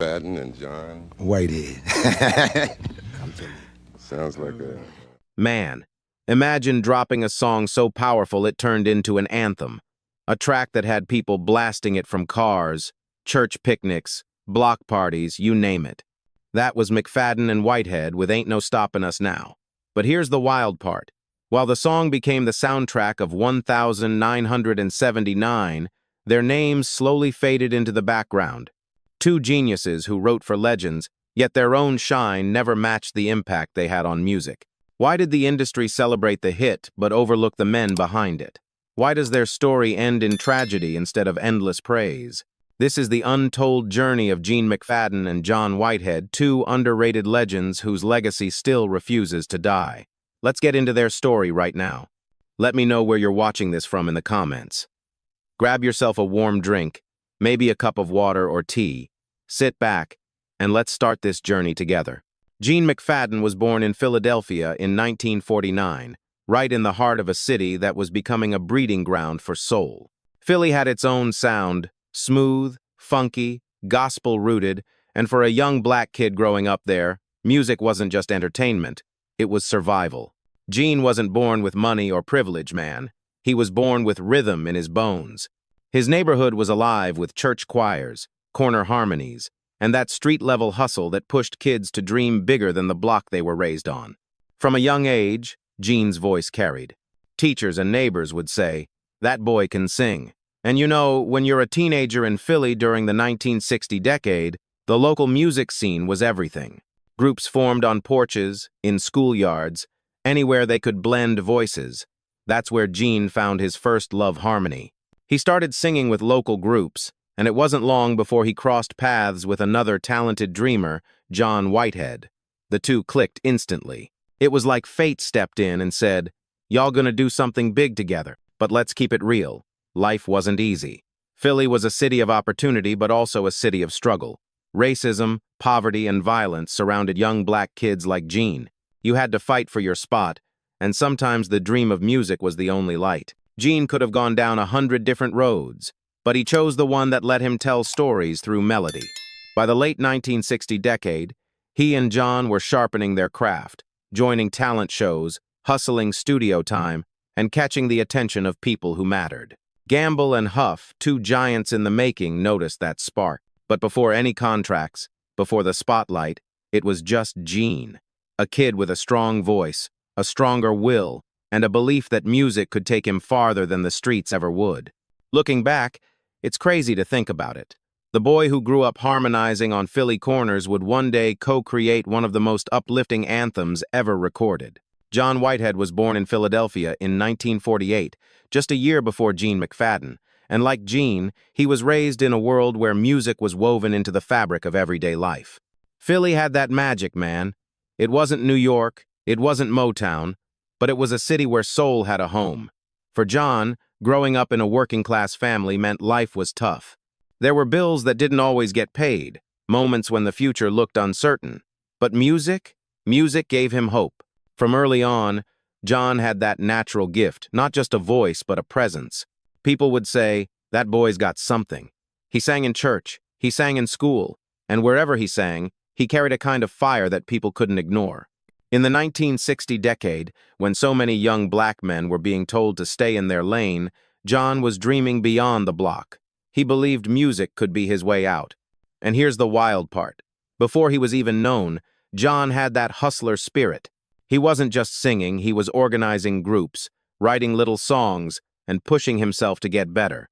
McFadden and John. Whitehead. Come to me. Sounds like a... Man, imagine dropping a song so powerful it turned into an anthem. A track that had people blasting it from cars, church picnics, block parties, you name it. That was McFadden and Whitehead with Ain't No Stoppin Us Now. But here's the wild part. While the song became the soundtrack of 1979, their names slowly faded into the background. Two geniuses who wrote for legends, yet their own shine never matched the impact they had on music. Why did the industry celebrate the hit but overlook the men behind it? Why does their story end in tragedy instead of endless praise? This is the untold journey of Gene McFadden and John Whitehead, two underrated legends whose legacy still refuses to die. Let's get into their story right now. Let me know where you're watching this from in the comments. Grab yourself a warm drink, maybe a cup of water or tea, sit back, and let's start this journey together. Gene McFadden was born in Philadelphia in 1949, right in the heart of a city that was becoming a breeding ground for soul. Philly had its own sound, smooth, funky, gospel-rooted, and for a young black kid growing up there, music wasn't just entertainment, it was survival. Gene wasn't born with money or privilege, man. He was born with rhythm in his bones. His neighborhood was alive with church choirs, corner harmonies, and that street-level hustle that pushed kids to dream bigger than the block they were raised on. From a young age, Gene's voice carried. Teachers and neighbors would say, "That boy can sing." And you know, when you're a teenager in Philly during the 1960 decade, the local music scene was everything. Groups formed on porches, in schoolyards, anywhere they could blend voices. That's where Gene found his first love harmony. He started singing with local groups, and it wasn't long before he crossed paths with another talented dreamer, John Whitehead. The two clicked instantly. It was like fate stepped in and said, "Y'all gonna do something big together, but let's keep it real. Life wasn't easy." Philly was a city of opportunity, but also a city of struggle. Racism, poverty, and violence surrounded young black kids like Gene. You had to fight for your spot, and sometimes the dream of music was the only light. Gene could have gone down 100 different roads, but he chose the one that let him tell stories through melody. By the late 1960 decade, he and John were sharpening their craft, joining talent shows, hustling studio time, and catching the attention of people who mattered. Gamble and Huff, two giants in the making, noticed that spark. But before any contracts, before the spotlight, it was just Gene, a kid with a strong voice, a stronger will, and a belief that music could take him farther than the streets ever would. Looking back, it's crazy to think about it. The boy who grew up harmonizing on Philly corners would one day co-create one of the most uplifting anthems ever recorded. John Whitehead was born in Philadelphia in 1948, just a year before Gene McFadden. And like Gene, he was raised in a world where music was woven into the fabric of everyday life. Philly had that magic, man. It wasn't New York, it wasn't Motown, but it was a city where soul had a home. For John, growing up in a working-class family meant life was tough. There were bills that didn't always get paid, moments when the future looked uncertain. But music gave him hope. From early on, John had that natural gift, not just a voice, but a presence. People would say, "That boy's got something." He sang in church, he sang in school, and wherever he sang, he carried a kind of fire that people couldn't ignore. In the 1960 decade, when so many young black men were being told to stay in their lane, John was dreaming beyond the block. He believed music could be his way out. And here's the wild part. Before he was even known, John had that hustler spirit. He wasn't just singing, he was organizing groups, writing little songs, and pushing himself to get better.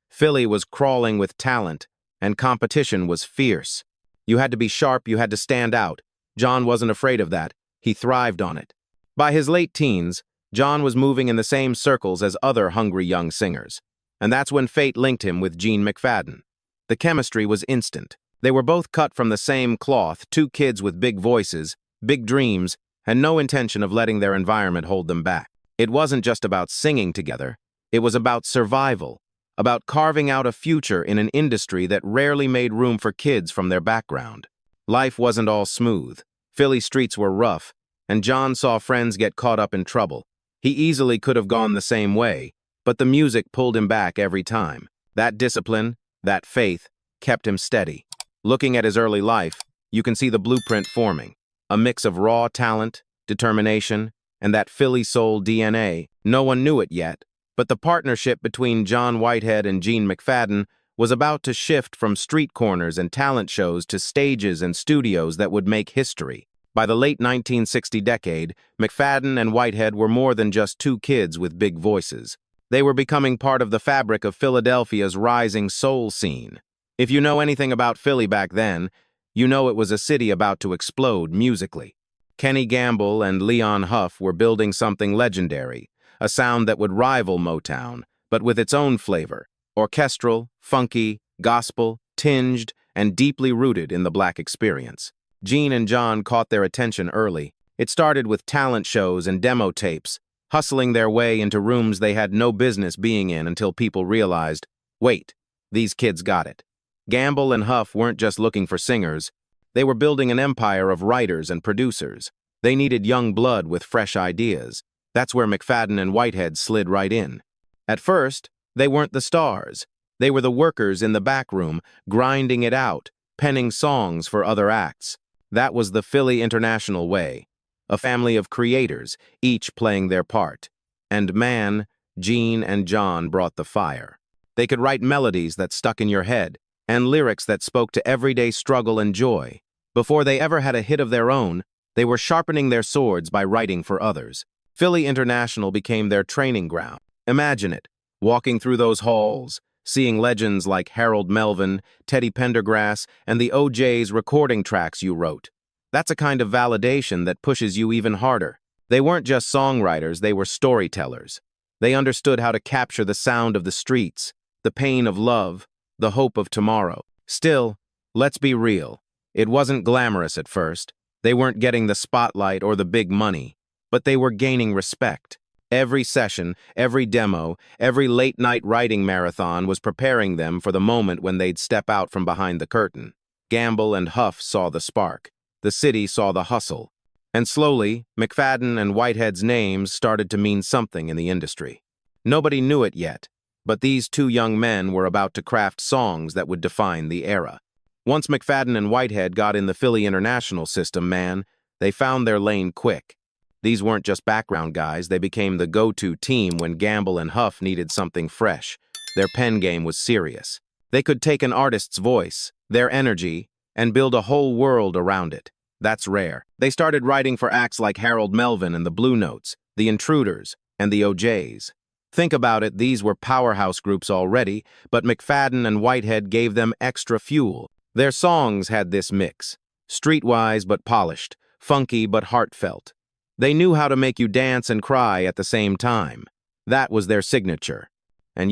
Philly was crawling with talent, and competition was fierce. You had to be sharp, you had to stand out. John wasn't afraid of that. He thrived on it. By his late teens, John was moving in the same circles as other hungry young singers. And that's when fate linked him with Gene McFadden. The chemistry was instant. They were both cut from the same cloth, two kids with big voices, big dreams, and no intention of letting their environment hold them back. It wasn't just about singing together. It was about survival, about carving out a future in an industry that rarely made room for kids from their background. Life wasn't all smooth. Philly streets were rough, and John saw friends get caught up in trouble. He easily could have gone the same way, but the music pulled him back every time. That discipline, that faith, kept him steady. Looking at his early life, you can see the blueprint forming. A mix of raw talent, determination, and that Philly soul DNA. No one knew it yet, but the partnership between John Whitehead and Gene McFadden was about to shift from street corners and talent shows to stages and studios that would make history. By the late 1960 decade, McFadden and Whitehead were more than just two kids with big voices. They were becoming part of the fabric of Philadelphia's rising soul scene. If you know anything about Philly back then, you know it was a city about to explode musically. Kenny Gamble and Leon Huff were building something legendary, a sound that would rival Motown, but with its own flavor, orchestral, funky, gospel, tinged, and deeply rooted in the black experience. Gene and John caught their attention early. It started with talent shows and demo tapes, hustling their way into rooms they had no business being in until people realized, wait, these kids got it. Gamble and Huff weren't just looking for singers. They were building an empire of writers and producers. They needed young blood with fresh ideas. That's where McFadden and Whitehead slid right in. At first, they weren't the stars. They were the workers in the back room, grinding it out, penning songs for other acts. That was the Philly International way. A family of creators, each playing their part. And man, Gene and John brought the fire. They could write melodies that stuck in your head, and lyrics that spoke to everyday struggle and joy. Before they ever had a hit of their own, they were sharpening their swords by writing for others. Philly International became their training ground. Imagine it, walking through those halls, seeing legends like Harold Melvin, Teddy Pendergrass, and the OJ's recording tracks you wrote. That's a kind of validation that pushes you even harder. They weren't just songwriters, they were storytellers. They understood how to capture the sound of the streets, the pain of love, the hope of tomorrow. Still, let's be real. It wasn't glamorous at first. They weren't getting the spotlight or the big money, but they were gaining respect. Every session, every demo, every late-night writing marathon was preparing them for the moment when they'd step out from behind the curtain. Gamble and Huff saw the spark. The city saw the hustle. And slowly, McFadden and Whitehead's names started to mean something in the industry. Nobody knew it yet, but these two young men were about to craft songs that would define the era. Once McFadden and Whitehead got in the Philly International system, man, they found their lane quick. These weren't just background guys, they became the go-to team when Gamble and Huff needed something fresh. Their pen game was serious. They could take an artist's voice, their energy, and build a whole world around it. That's rare. They started writing for acts like Harold Melvin and the Blue Notes, the Intruders, and the OJ's. Think about it, these were powerhouse groups already, but McFadden and Whitehead gave them extra fuel. Their songs had this mix, streetwise but polished, funky but heartfelt. They knew how to make you dance and cry at the same time. That was their signature. And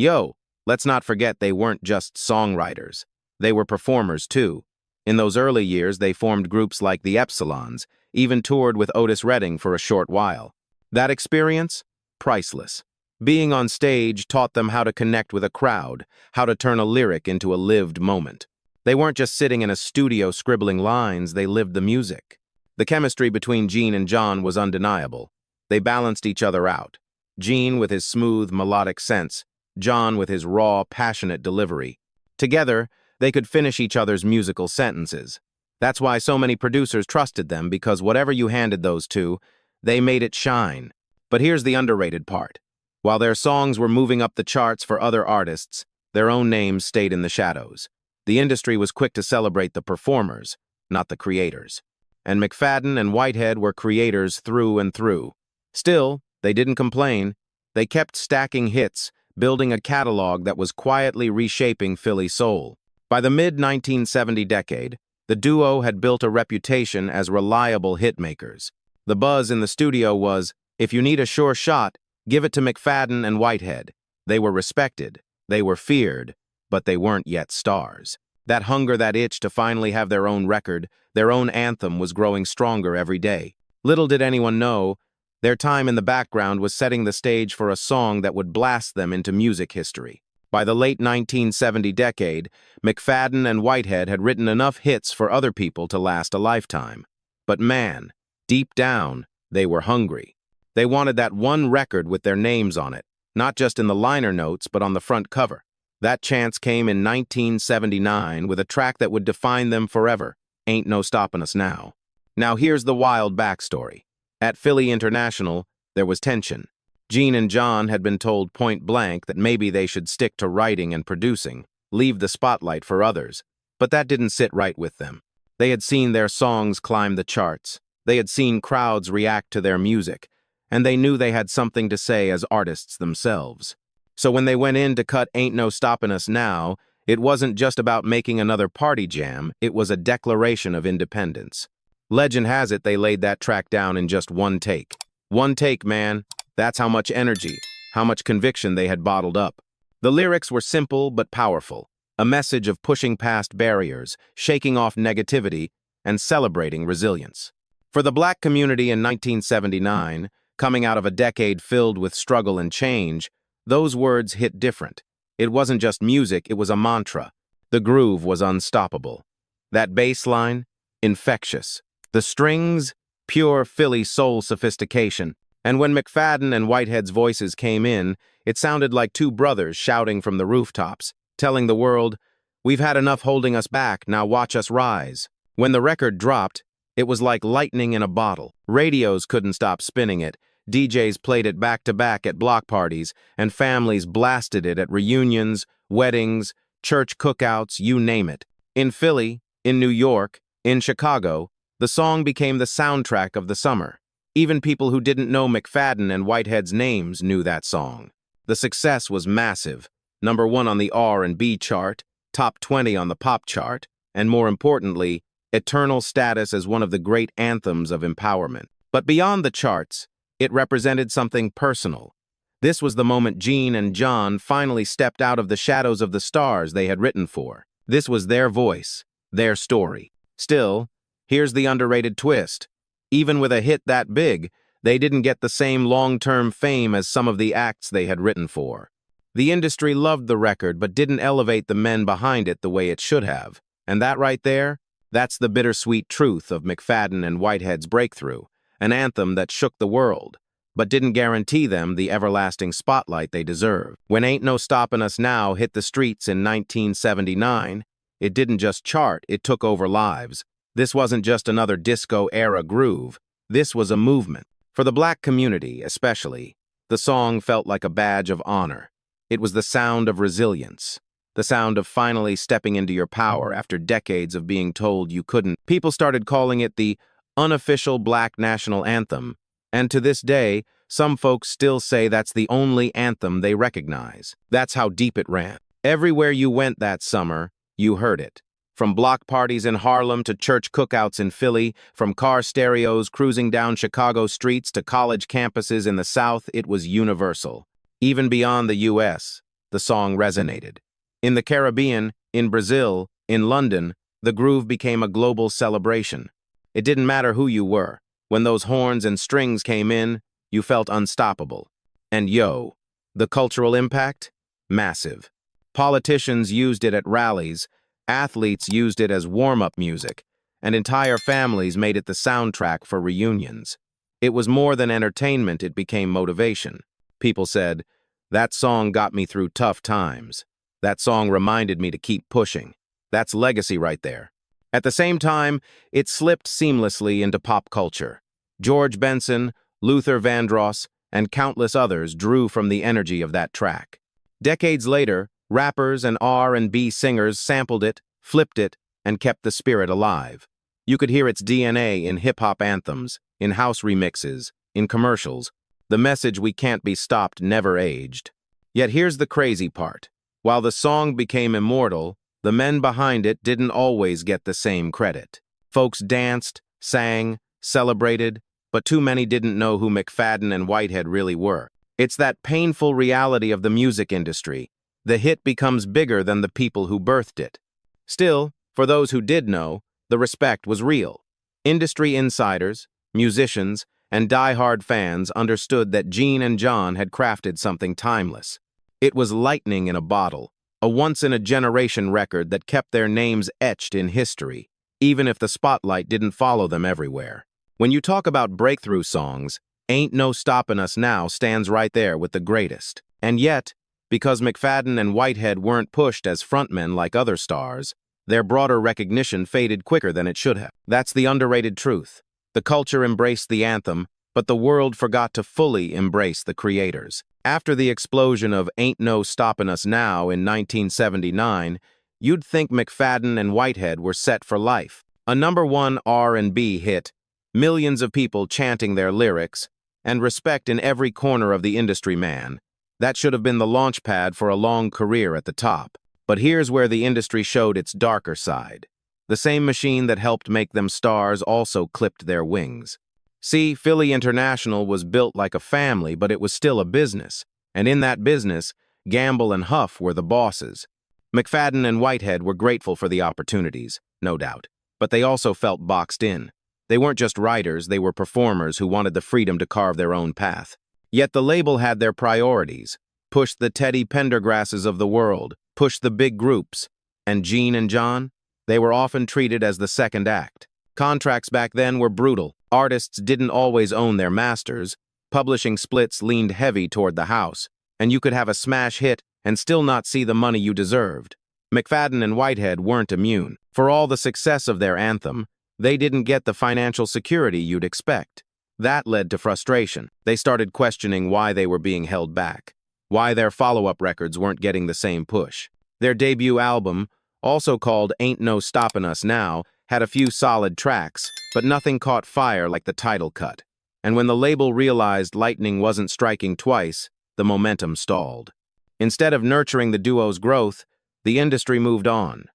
let's not forget they weren't just songwriters. They were performers too. In those early years, they formed groups like the Epsilons, even toured with Otis Redding for a short while. That experience? Priceless. Being on stage taught them how to connect with a crowd, how to turn a lyric into a lived moment. They weren't just sitting in a studio scribbling lines, they lived the music. The chemistry between Gene and John was undeniable. They balanced each other out. Gene with his smooth, melodic sense, John with his raw, passionate delivery. Together, they could finish each other's musical sentences. That's why so many producers trusted them, because whatever you handed those two, they made it shine. But here's the underrated part. While their songs were moving up the charts for other artists, their own names stayed in the shadows. The industry was quick to celebrate the performers, not the creators. And McFadden and Whitehead were creators through and through. Still, they didn't complain. They kept stacking hits, building a catalog that was quietly reshaping Philly soul. By the mid-1970 decade, the duo had built a reputation as reliable hitmakers. The buzz in the studio was, if you need a sure shot, give it to McFadden and Whitehead. They were respected, they were feared, but they weren't yet stars. That hunger, that itch to finally have their own record, their own anthem was growing stronger every day. Little did anyone know, their time in the background was setting the stage for a song that would blast them into music history. By the late 1970 decade, McFadden and Whitehead had written enough hits for other people to last a lifetime. But man, deep down, they were hungry. They wanted that one record with their names on it, not just in the liner notes, but on the front cover. That chance came in 1979 with a track that would define them forever, Ain't No Stoppin' Us Now. Now here's the wild backstory. At Philly International, there was tension. Gene and John had been told point blank that maybe they should stick to writing and producing, leave the spotlight for others. But that didn't sit right with them. They had seen their songs climb the charts. They had seen crowds react to their music, and they knew they had something to say as artists themselves. So when they went in to cut Ain't No Stoppin' Us Now, it wasn't just about making another party jam, it was a declaration of independence. Legend has it they laid that track down in just one take. One take, man. That's how much energy, how much conviction they had bottled up. The lyrics were simple but powerful, a message of pushing past barriers, shaking off negativity, and celebrating resilience. For the Black community in 1979, coming out of a decade filled with struggle and change, those words hit different. It wasn't just music, it was a mantra. The groove was unstoppable. That bass line, infectious. The strings, pure Philly soul sophistication. And when McFadden and Whitehead's voices came in, it sounded like two brothers shouting from the rooftops, telling the world, "We've had enough holding us back, now watch us rise." When the record dropped, it was like lightning in a bottle. Radios couldn't stop spinning it, DJs played it back-to-back at block parties, and families blasted it at reunions, weddings, church cookouts, you name it. In Philly, in New York, in Chicago, the song became the soundtrack of the summer. Even people who didn't know McFadden and Whitehead's names knew that song. The success was massive. #1 on the R&B chart, top 20 on the pop chart, and more importantly, eternal status as one of the great anthems of empowerment. But beyond the charts, it represented something personal. This was the moment Gene and John finally stepped out of the shadows of the stars they had written for. This was their voice, their story. Still, here's the underrated twist. Even with a hit that big, they didn't get the same long-term fame as some of the acts they had written for. The industry loved the record but didn't elevate the men behind it the way it should have. And that right there, that's the bittersweet truth of McFadden and Whitehead's breakthrough, an anthem that shook the world, but didn't guarantee them the everlasting spotlight they deserve. When Ain't No Stoppin' Us Now hit the streets in 1979, it didn't just chart, it took over lives. This wasn't just another disco-era groove. This was a movement. For the Black community, especially, the song felt like a badge of honor. It was the sound of resilience, the sound of finally stepping into your power after decades of being told you couldn't. People started calling it the unofficial Black national anthem, and to this day, some folks still say that's the only anthem they recognize. That's how deep it ran. Everywhere you went that summer, you heard it. From block parties in Harlem to church cookouts in Philly, from car stereos cruising down Chicago streets to college campuses in the South, it was universal. Even beyond the U.S., the song resonated. In the Caribbean, in Brazil, in London, the groove became a global celebration. It didn't matter who you were. When those horns and strings came in, you felt unstoppable. And the cultural impact? Massive. Politicians used it at rallies, athletes used it as warm-up music, and entire families made it the soundtrack for reunions. It was more than entertainment, it became motivation. People said, "That song got me through tough times. That song reminded me to keep pushing." That's legacy right there. At the same time, it slipped seamlessly into pop culture. George Benson, Luther Vandross, and countless others drew from the energy of that track. Decades later, rappers and R&B singers sampled it, flipped it, and kept the spirit alive. You could hear its DNA in hip-hop anthems, in house remixes, in commercials. The message "we can't be stopped" never aged. Yet here's the crazy part. While the song became immortal, the men behind it didn't always get the same credit. Folks danced, sang, celebrated, but too many didn't know who McFadden and Whitehead really were. It's that painful reality of the music industry. The hit becomes bigger than the people who birthed it. Still, for those who did know, the respect was real. Industry insiders, musicians, and die-hard fans understood that Gene and John had crafted something timeless. It was lightning in a bottle, a once-in-a-generation record that kept their names etched in history, even if the spotlight didn't follow them everywhere. When you talk about breakthrough songs, Ain't No Stoppin' Us Now stands right there with the greatest. And yet, Because McFadden and Whitehead weren't pushed as frontmen like other stars, their broader recognition faded quicker than it should have. That's the underrated truth. The culture embraced the anthem, but the world forgot to fully embrace the creators. After the explosion of Ain't No Stoppin' Us Now in 1979, you'd think McFadden and Whitehead were set for life. A #1 R&B hit, millions of people chanting their lyrics, and respect in every corner of the industry, man. That should have been the launch pad for a long career at the top. But here's where the industry showed its darker side. The same machine that helped make them stars also clipped their wings. See, Philly International was built like a family, but it was still a business. And in that business, Gamble and Huff were the bosses. McFadden and Whitehead were grateful for the opportunities, no doubt. But they also felt boxed in. They weren't just writers, they were performers who wanted the freedom to carve their own path. Yet the label had their priorities. Pushed the Teddy Pendergrasses of the world, pushed the big groups. And Gene and John? They were often treated as the second act. Contracts back then were brutal. Artists didn't always own their masters. Publishing splits leaned heavy toward the house. And you could have a smash hit and still not see the money you deserved. McFadden and Whitehead weren't immune. For all the success of their anthem, they didn't get the financial security you'd expect. That led to frustration. They started questioning why they were being held back, why their follow-up records weren't getting the same push. Their debut album, also called Ain't No Stoppin' Us Now, had a few solid tracks, but nothing caught fire like the title cut. And when the label realized lightning wasn't striking twice, the momentum stalled. Instead of nurturing the duo's growth, the industry moved on.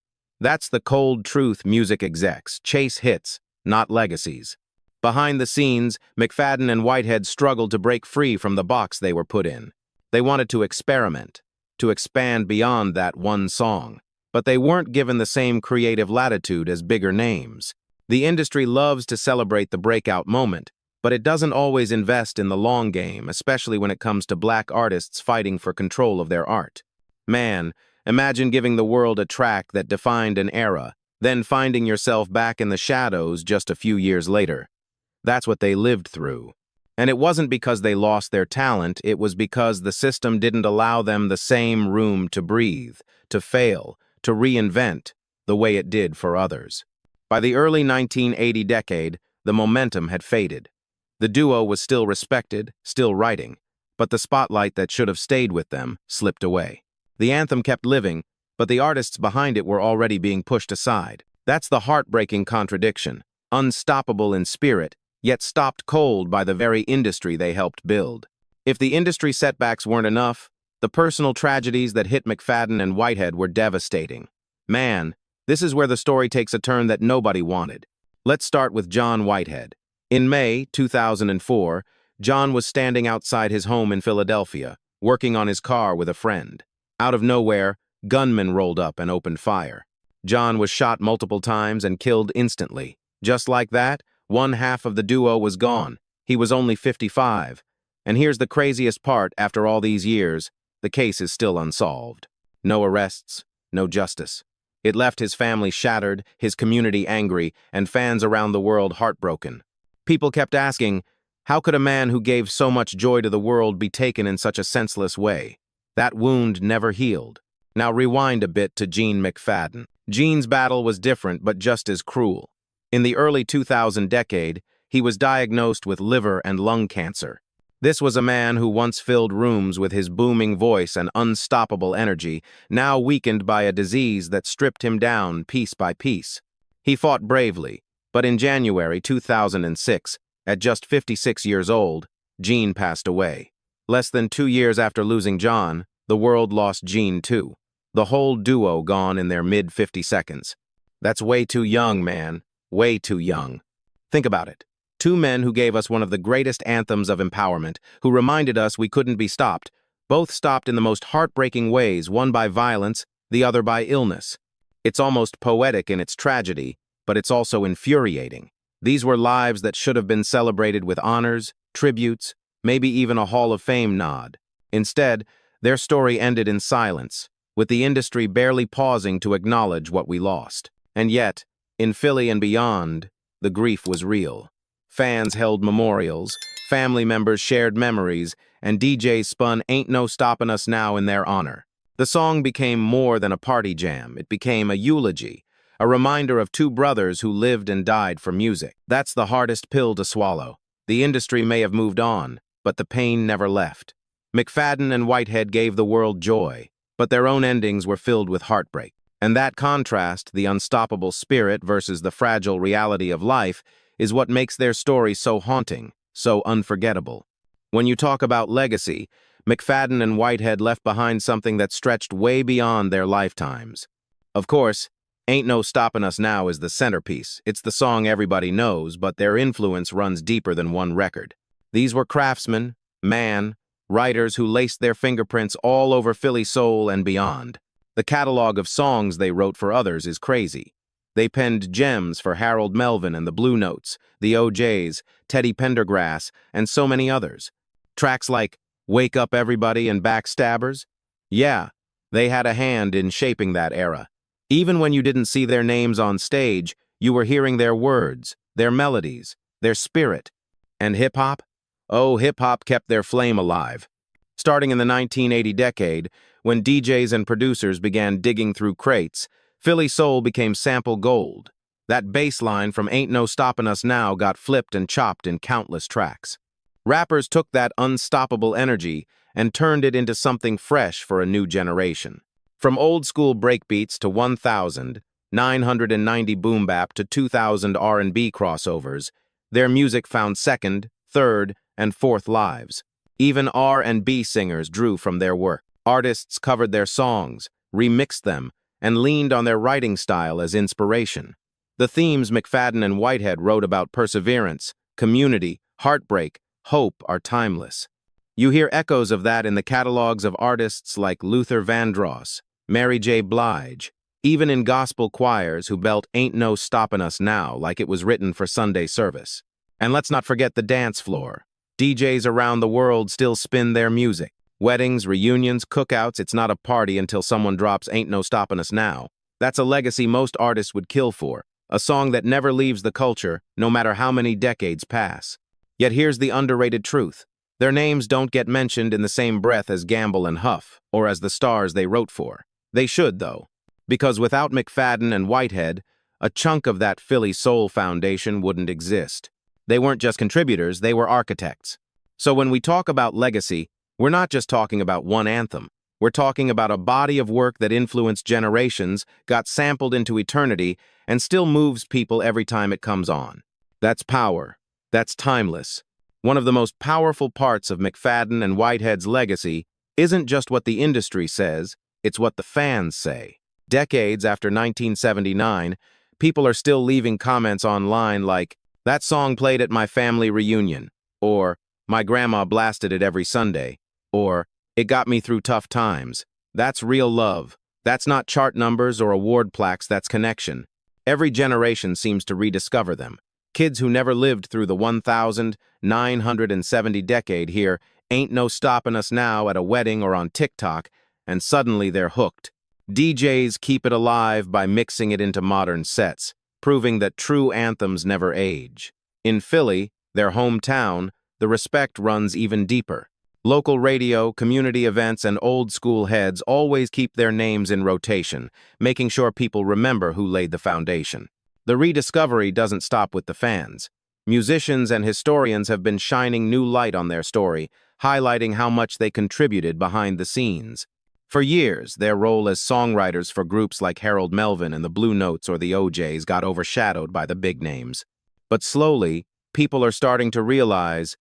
That's the cold truth music execs chase hits, not legacies. Behind the scenes, McFadden and Whitehead struggled to break free from the box they were put in. They wanted to experiment, to expand beyond that one song. But they weren't given the same creative latitude as bigger names. The industry loves to celebrate the breakout moment, but it doesn't always invest in the long game, especially when it comes to black artists fighting for control of their art. Man, imagine giving the world a track that defined an era, then finding yourself back in the shadows just a few years later. That's what they lived through. And it wasn't because they lost their talent, it was because the system didn't allow them the same room to breathe, to fail, to reinvent, the way it did for others. By the early 1980 decade, the momentum had faded. The duo was still respected, still writing, but the spotlight that should have stayed with them slipped away. The anthem kept living, but the artists behind it were already being pushed aside. That's the heartbreaking contradiction, unstoppable in spirit, yet stopped cold by the very industry they helped build. If the industry setbacks weren't enough, the personal tragedies that hit McFadden and Whitehead were devastating. Man, this is where the story takes a turn that nobody wanted. Let's start with John Whitehead. In May 2004, John was standing outside his home in Philadelphia, working on his car with a friend. Out of nowhere, gunmen rolled up and opened fire. John was shot multiple times and killed instantly. Just like that, one half of the duo was gone. He was only 55. And here's the craziest part: after all these years, the case is still unsolved. No arrests, no justice. It left his family shattered, his community angry, and fans around the world heartbroken. People kept asking, how could a man who gave so much joy to the world be taken in such a senseless way? That wound never healed. Now rewind a bit to Gene McFadden. Gene's battle was different, but just as cruel. In the early 2000 decade, he was diagnosed with liver and lung cancer. This was a man who once filled rooms with his booming voice and unstoppable energy, now weakened by a disease that stripped him down piece by piece. He fought bravely, but in January 2006, at just 56 years old, Gene passed away. Less than 2 years after losing John, the world lost Gene too. The whole duo gone in their mid-50 seconds. That's way too young, man. Way too young. Think about it. Two men who gave us one of the greatest anthems of empowerment, who reminded us we couldn't be stopped, both stopped in the most heartbreaking ways, one by violence, the other by illness. It's almost poetic in its tragedy, but it's also infuriating. These were lives that should have been celebrated with honors, tributes, maybe even a Hall of Fame nod. Instead, their story ended in silence, with the industry barely pausing to acknowledge what we lost. And yet, in Philly and beyond, the grief was real. Fans held memorials, family members shared memories, and DJs spun Ain't No Stoppin' Us Now in their honor. The song became more than a party jam. It became a eulogy, a reminder of two brothers who lived and died for music. That's the hardest pill to swallow. The industry may have moved on, but the pain never left. McFadden and Whitehead gave the world joy, but their own endings were filled with heartbreak. And that contrast, the unstoppable spirit versus the fragile reality of life, is what makes their story so haunting, so unforgettable. When you talk about legacy, McFadden and Whitehead left behind something that stretched way beyond their lifetimes. Of course, Ain't No Stoppin' Us Now is the centerpiece. It's the song everybody knows, but their influence runs deeper than one record. These were craftsmen, writers who laced their fingerprints all over Philly soul and beyond. The catalog of songs they wrote for others is crazy. They penned gems for Harold Melvin and the Blue Notes, the OJs, Teddy Pendergrass, and so many others. Tracks like Wake Up Everybody and Backstabbers? Yeah, they had a hand in shaping that era. Even when you didn't see their names on stage, you were hearing their words, their melodies, their spirit. And hip-hop? Oh, hip-hop kept their flame alive. Starting in the 1980 decade, when DJs and producers began digging through crates, Philly soul became sample gold. That bass line from Ain't No Stoppin' Us Now got flipped and chopped in countless tracks. Rappers took that unstoppable energy and turned it into something fresh for a new generation. From old-school breakbeats to 1,990 boom bap to 2,000 R&B crossovers, their music found second, third, and fourth lives. Even R&B singers drew from their work. Artists covered their songs, remixed them, and leaned on their writing style as inspiration. The themes McFadden and Whitehead wrote about perseverance, community, heartbreak, hope are timeless. You hear echoes of that in the catalogs of artists like Luther Vandross, Mary J. Blige, even in gospel choirs who belt Ain't No Stoppin' Us Now like it was written for Sunday service. And let's not forget the dance floor. DJs around the world still spin their music. Weddings, reunions, cookouts, it's not a party until someone drops Ain't No Stoppin' Us Now. That's a legacy most artists would kill for, a song that never leaves the culture, no matter how many decades pass. Yet here's the underrated truth. Their names don't get mentioned in the same breath as Gamble and Huff, or as the stars they wrote for. They should, though, because without McFadden and Whitehead, a chunk of that Philly soul foundation wouldn't exist. They weren't just contributors, they were architects. So when we talk about legacy, we're not just talking about one anthem. We're talking about a body of work that influenced generations, got sampled into eternity, and still moves people every time it comes on. That's power. That's timeless. One of the most powerful parts of McFadden and Whitehead's legacy isn't just what the industry says, it's what the fans say. Decades after 1979, people are still leaving comments online like, "That song played at my family reunion," or "My grandma blasted it every Sunday," or "It got me through tough times." That's real love. That's not chart numbers or award plaques, that's connection. Every generation seems to rediscover them. Kids who never lived through the 1,970 decade hear Ain't No Stoppin' Us Now at a wedding or on TikTok, and suddenly they're hooked. DJs keep it alive by mixing it into modern sets, proving that true anthems never age. In Philly, their hometown, the respect runs even deeper. Local radio, community events, and old-school heads always keep their names in rotation, making sure people remember who laid the foundation. The rediscovery doesn't stop with the fans. Musicians and historians have been shining new light on their story, highlighting how much they contributed behind the scenes. For years, their role as songwriters for groups like Harold Melvin and the Blue Notes or the OJs got overshadowed by the big names. But slowly, people are starting to realize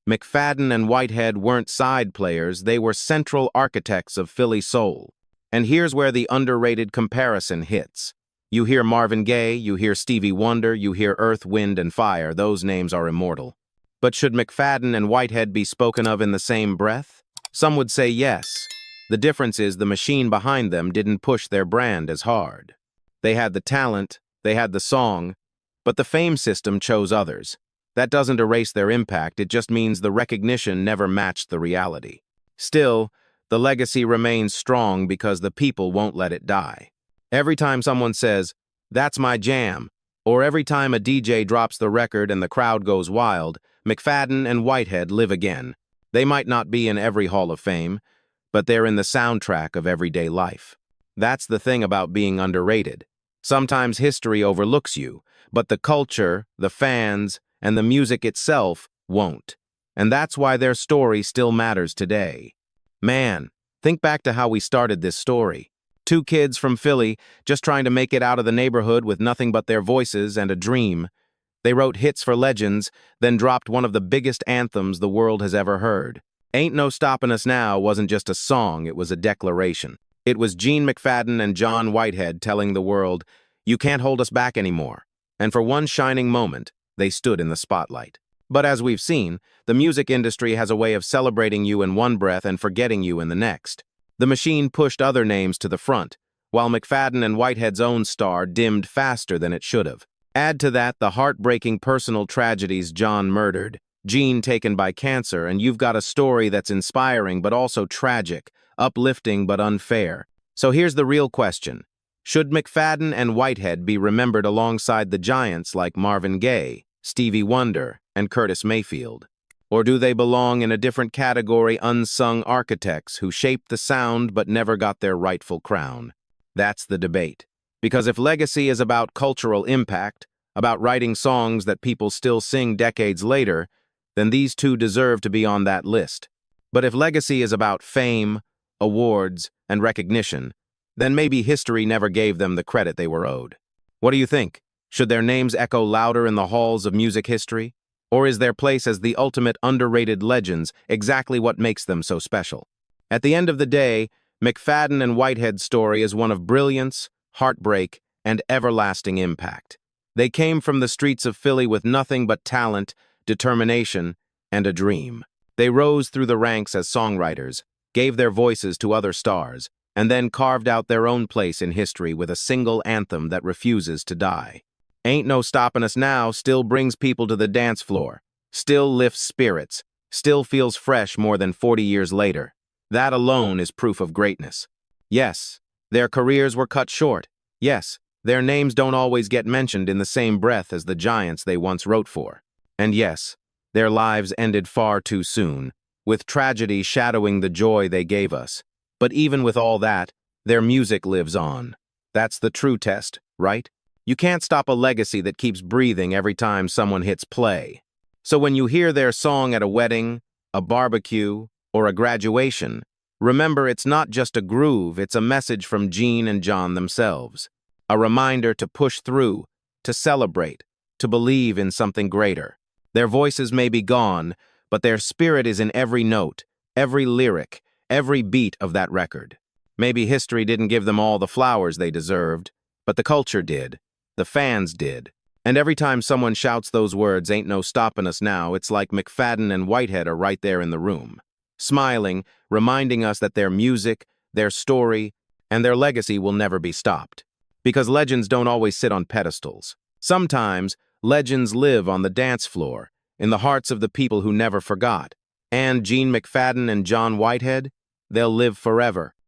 McFadden and Whitehead weren't side players, they were central architects of Philly soul. And here's where the underrated comparison hits. You hear Marvin Gaye, you hear Stevie Wonder, you hear Earth, Wind, and Fire, those names are immortal. But should McFadden and Whitehead be spoken of in the same breath? Some would say yes. The difference is the machine behind them didn't push their brand as hard. They had the talent, they had the song, but the fame system chose others. That doesn't erase their impact, it just means the recognition never matched the reality. Still, the legacy remains strong because the people won't let it die. Every time someone says, "That's my jam," Or every time a DJ drops the record and the crowd goes wild, McFadden and Whitehead live again. They might not be in every Hall of Fame, but they're in the soundtrack of everyday life. That's the thing about being underrated. Sometimes history overlooks you, but the culture, the fans, and the music itself won't. And that's why their story still matters today. Man, think back to how we started this story. Two kids from Philly just trying to make it out of the neighborhood with nothing but their voices and a dream. They wrote hits for legends, then dropped one of the biggest anthems the world has ever heard. Ain't No Stoppin' Us Now wasn't just a song, it was a declaration. It was Gene McFadden and John Whitehead telling the world, "You can't hold us back anymore." And for one shining moment, they stood in the spotlight. But as we've seen, the music industry has a way of celebrating you in one breath and forgetting you in the next. The machine pushed other names to the front, while McFadden and Whitehead's own star dimmed faster than it should have. Add to that the heartbreaking personal tragedies: John murdered, Gene taken by cancer, and you've got a story that's inspiring but also tragic, uplifting but unfair. So here's the real question. Should McFadden and Whitehead be remembered alongside the giants like Marvin Gaye, Stevie Wonder, and Curtis Mayfield? Or do they belong in a different category, unsung architects who shaped the sound but never got their rightful crown? That's the debate. Because if legacy is about cultural impact, about writing songs that people still sing decades later, then these two deserve to be on that list. But if legacy is about fame, awards, and recognition, then maybe history never gave them the credit they were owed. What do you think? Should their names echo louder in the halls of music history? Or is their place as the ultimate underrated legends exactly what makes them so special? At the end of the day, McFadden and Whitehead's story is one of brilliance, heartbreak, and everlasting impact. They came from the streets of Philly with nothing but talent, determination, and a dream. They rose through the ranks as songwriters, gave their voices to other stars, and then carved out their own place in history with a single anthem that refuses to die. Ain't No Stoppin' Us Now still brings people to the dance floor, still lifts spirits, still feels fresh more than 40 years later. That alone is proof of greatness. Yes, their careers were cut short. Yes, their names don't always get mentioned in the same breath as the giants they once wrote for. And yes, their lives ended far too soon, with tragedy shadowing the joy they gave us. But even with all that, their music lives on. That's the true test, right? You can't stop a legacy that keeps breathing every time someone hits play. So when you hear their song at a wedding, a barbecue, or a graduation, remember it's not just a groove, it's a message from Gene and John themselves. A reminder to push through, to celebrate, to believe in something greater. Their voices may be gone, but their spirit is in every note, every lyric, every beat of that record. Maybe history didn't give them all the flowers they deserved, but the culture did. The fans did. And every time someone shouts those words, "Ain't No Stoppin' Us Now," it's like McFadden and Whitehead are right there in the room, smiling, reminding us that their music, their story, and their legacy will never be stopped. Because legends don't always sit on pedestals. Sometimes, legends live on the dance floor, in the hearts of the people who never forgot. And Gene McFadden and John Whitehead, they'll live forever,